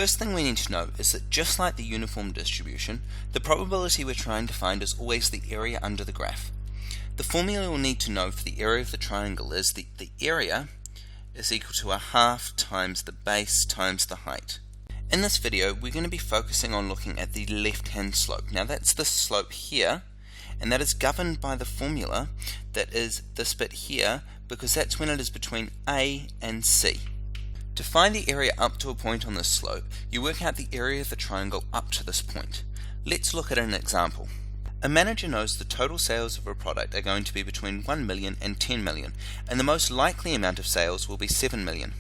first thing we need to know is that just like the uniform distribution, the probability we're trying to find is always the area under the graph. The formula we'll need to know for the area of the triangle is the area is equal to 1/2 times the base times the height. In this video, we're going to be focusing on looking at the left-hand slope. Now that's the slope here, and that is governed by the formula that is this bit here, because that's when it is between A and C. To find the area up to a point on this slope, you work out the area of the triangle up to this point. Let's look at an example. A manager knows the total sales of a product are going to be between 1 million and 10 million, and the most likely amount of sales will be 7 million.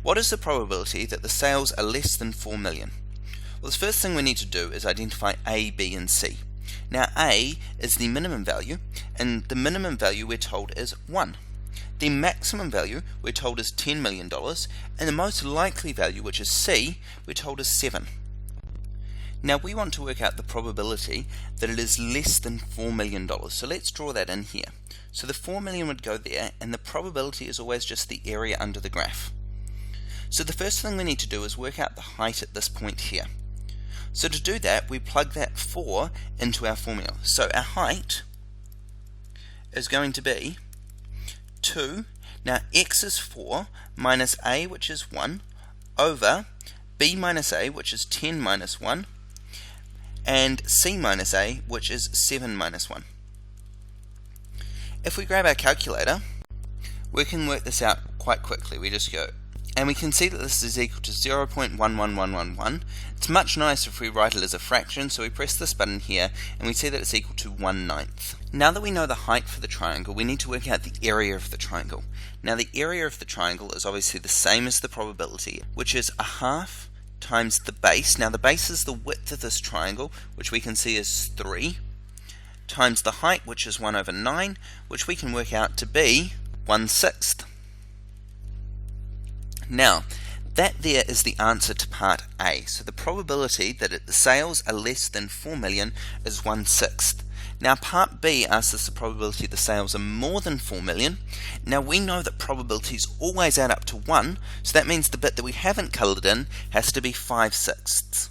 What is the probability that the sales are less than 4 million? Well, the first thing we need to do is identify A, B, and C. Now A is the minimum value, and the minimum value we're told is 1. The maximum value we're told is $10 million, and the most likely value, which is C, we're told is 7. Now we want to work out the probability that it is less than $4 million, so let's draw that in here. So the 4 million would go there, and the probability is always just the area under the graph. So the first thing we need to do is work out the height at this point here. So to do that, we plug that 4 into our formula. So our height is going to be 2, now x is 4, minus a, which is 1, over b minus a, which is 10 minus 1, and c minus a, which is 7 minus 1. If we grab our calculator, we can work this out quite quickly. We just go, and we can see that this is equal to 0.11111. It's much nicer if we write it as a fraction, so we press this button here, and we see that it's equal to 1/9. Now that we know the height for the triangle, we need to work out the area of the triangle. Now the area of the triangle is obviously the same as the probability, which is 1/2 times the base. Now the base is the width of this triangle, which we can see is 3, times the height, which is 1/9, which we can work out to be 1/6. Now, that there is the answer to part A. So the probability that the sales are less than 4 million is 1/6. Now part B asks us the probability the sales are more than 4 million. Now we know that probabilities always add up to 1, so that means the bit that we haven't coloured in has to be 5/6.